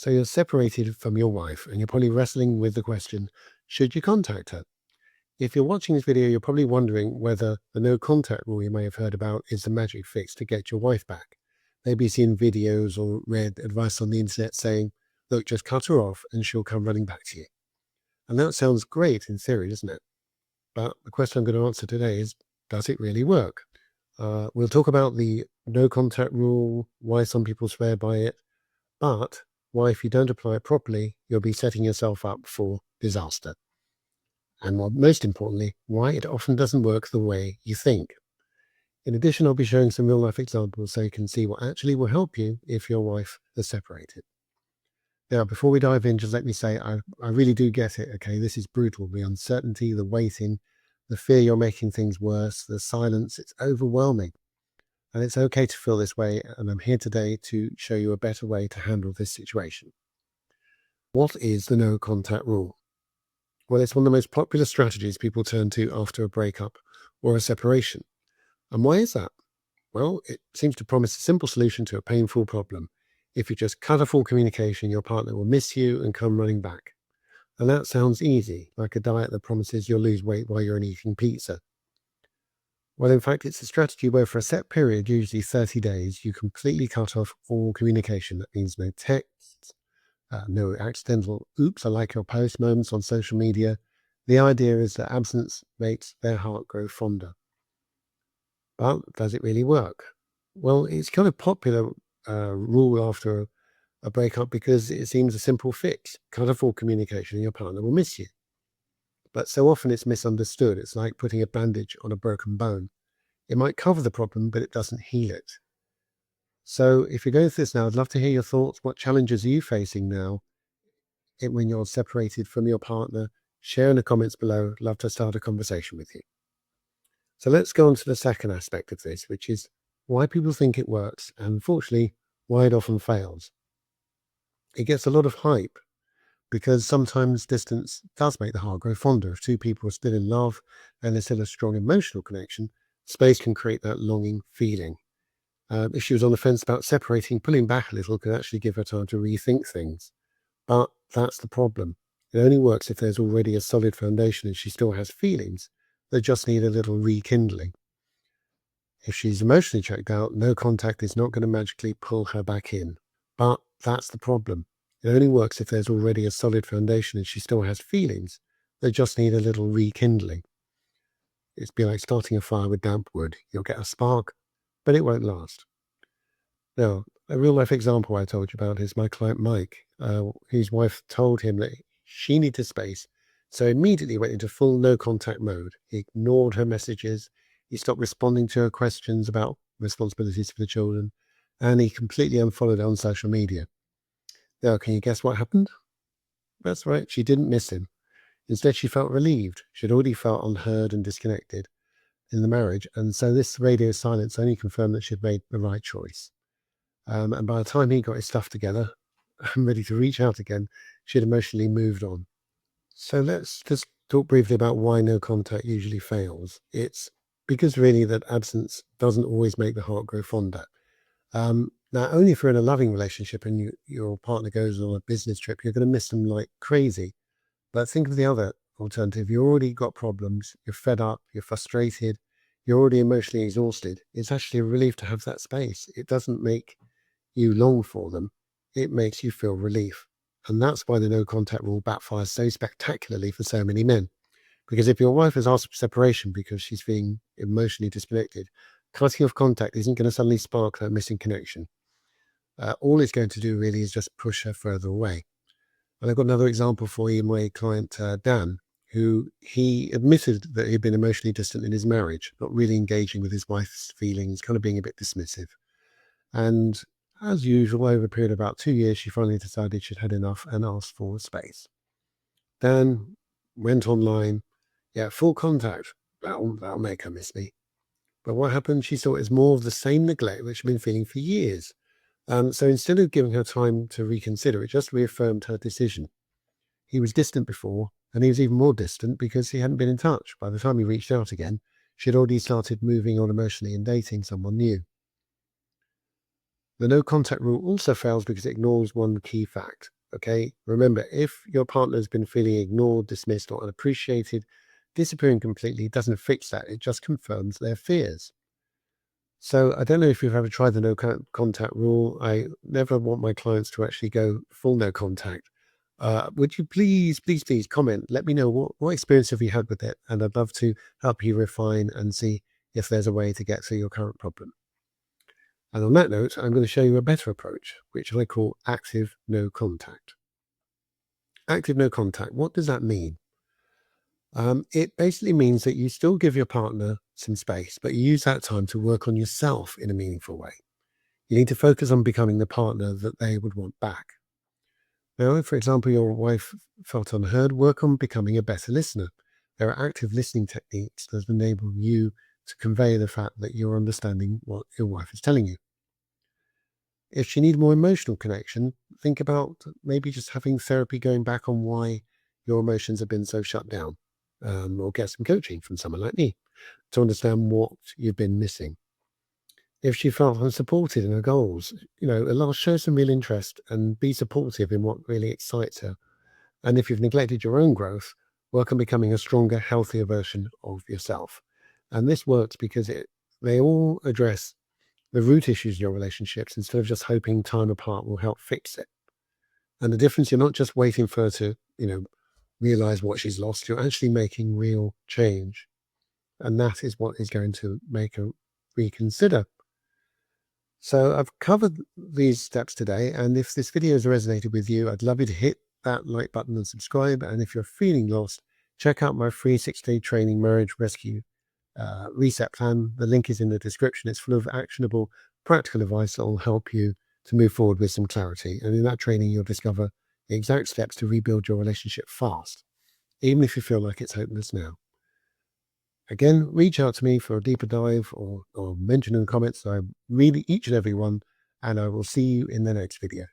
So you're separated from your wife and you're probably wrestling with the question, should you contact her? If you're watching this video, you're probably wondering whether the no contact rule you may have heard about is the magic fix to get your wife back. Maybe seen videos or read advice on the internet saying, look, just cut her off and she'll come running back to you. And that sounds great in theory, doesn't it? But the question I'm going to answer today is, does it really work? We'll talk about the no contact rule, why some people swear by it, but why if you don't apply it properly, you'll be setting yourself up for disaster. And most importantly, why it often doesn't work the way you think. In addition, I'll be showing some real life examples so you can see what actually will help you if your wife is separated. Now, before we dive in, just let me say, I really do get it, okay? This is brutal. The uncertainty, the waiting, the fear you're making things worse, the silence, it's overwhelming. And it's okay to feel this way, and I'm here today to show you a better way to handle this situation. What is the no contact rule? Well, it's one of the most popular strategies people turn to after a breakup or a separation. And why is that? Well, it seems to promise a simple solution to a painful problem. If you just cut off all communication, your partner will miss you and come running back. And that sounds easy, like a diet that promises you'll lose weight while you're eating pizza. Well, in fact, it's a strategy where for a set period, usually 30 days, you completely cut off all communication. That means no texts, no accidental oops, I like your post moments on social media. The idea is that absence makes their heart grow fonder. But does it really work? Well, it's kind of popular rule after a breakup because it seems a simple fix. Cut off all communication and your partner will miss you. But so often it's misunderstood. It's like putting a bandage on a broken bone. It might cover the problem, but it doesn't heal it. So if you're going through this now, I'd love to hear your thoughts. What challenges are you facing now when you're separated from your partner? Share in the comments below. I'd love to start a conversation with you. So let's go on to the second aspect of this, which is why people think it works and unfortunately why it often fails. It gets a lot of hype because sometimes distance does make the heart grow fonder. If two people are still in love and there's still a strong emotional connection, space can create that longing feeling. If she was on the fence about separating, pulling back a little could actually give her time to rethink things. But that's the problem. It only works if there's already a solid foundation and she still has feelings that just need a little rekindling. If she's emotionally checked out, no contact is not going to magically pull her back in. But that's the problem. It only works if there's already a solid foundation and she still has feelings that just need a little rekindling. It's be like starting a fire with damp wood. You'll get a spark, but it won't last. Now, a real life example I told you about is my client Mike. His wife told him that she needed space, so immediately went into full no contact mode. He ignored her messages, he stopped responding to her questions about responsibilities for the children, and he completely unfollowed her on social media. Now, can you guess what happened? That's right, she didn't miss him. Instead, she felt relieved. She'd already felt unheard and disconnected in the marriage, and so this radio silence only confirmed that she'd made the right choice. And by the time he got his stuff together and ready to reach out again, she'd emotionally moved on. So let's just talk briefly about why no contact usually fails. It's because really that absence doesn't always make the heart grow fonder. Now, only if you're in a loving relationship and your partner goes on a business trip, you're going to miss them like crazy. But think of the other alternative. You've already got problems, you're fed up, you're frustrated, you're already emotionally exhausted. It's actually a relief to have that space. It doesn't make you long for them. It makes you feel relief. And that's why the no contact rule backfires so spectacularly for so many men. Because if your wife has asked for separation because she's feeling emotionally disconnected, cutting off contact isn't going to suddenly spark that missing connection. All it's going to do really is just push her further away. And I've got another example for you, my client Dan, who he admitted that he'd been emotionally distant in his marriage, not really engaging with his wife's feelings, kind of being a bit dismissive. And as usual, over a period of about 2 years, she finally decided she'd had enough and asked for space. Dan went online. Yeah, full contact. That'll make her miss me. But what happened? She saw it as more of the same neglect that she'd been feeling for years. So instead of giving her time to reconsider, it just reaffirmed her decision. He was distant before, and he was even more distant because he hadn't been in touch. By the time he reached out again, she'd already started moving on emotionally and dating someone new. The no contact rule also fails because it ignores one key fact. Okay, remember, if your partner has been feeling ignored, dismissed, or unappreciated, disappearing completely doesn't fix that. It just confirms their fears. So I don't know if you've ever tried the no contact rule. I never want my clients to actually go full no contact. Would you please comment? Let me know what experience have you had with it, and I'd love to help you refine and see if there's a way to get through your current problem. And on that note, I'm going to show you a better approach, which I call active no contact. Active no contact. What does that mean? It basically means that you still give your partner some space, but you use that time to work on yourself in a meaningful way. You need to focus on becoming the partner that they would want back. Now, if, for example, your wife felt unheard, work on becoming a better listener. There are active listening techniques that enable you to convey the fact that you're understanding what your wife is telling you. If she needs more emotional connection, think about maybe just having therapy going back on why your emotions have been so shut down, or get some coaching from someone like me to understand what you've been missing. If she felt unsupported in her goals, show some real interest and be supportive in what really excites her. And if you've neglected your own growth, work on becoming a stronger, healthier version of yourself. And this works because they all address the root issues in your relationships instead of just hoping time apart will help fix it. And the difference, you're not just waiting for her to, realize what she's lost. You're actually making real change. And that is what is going to make her reconsider. So I've covered these steps today. And if this video has resonated with you, I'd love you to hit that like button and subscribe. And if you're feeling lost, check out my free 6-day training marriage rescue reset plan. The link is in the description. It's full of actionable, practical advice that will help you to move forward with some clarity. And in that training, you'll discover the exact steps to rebuild your relationship fast, even if you feel like it's hopeless now. Again, reach out to me for a deeper dive or mention in the comments. I read each and every one, and I will see you in the next video.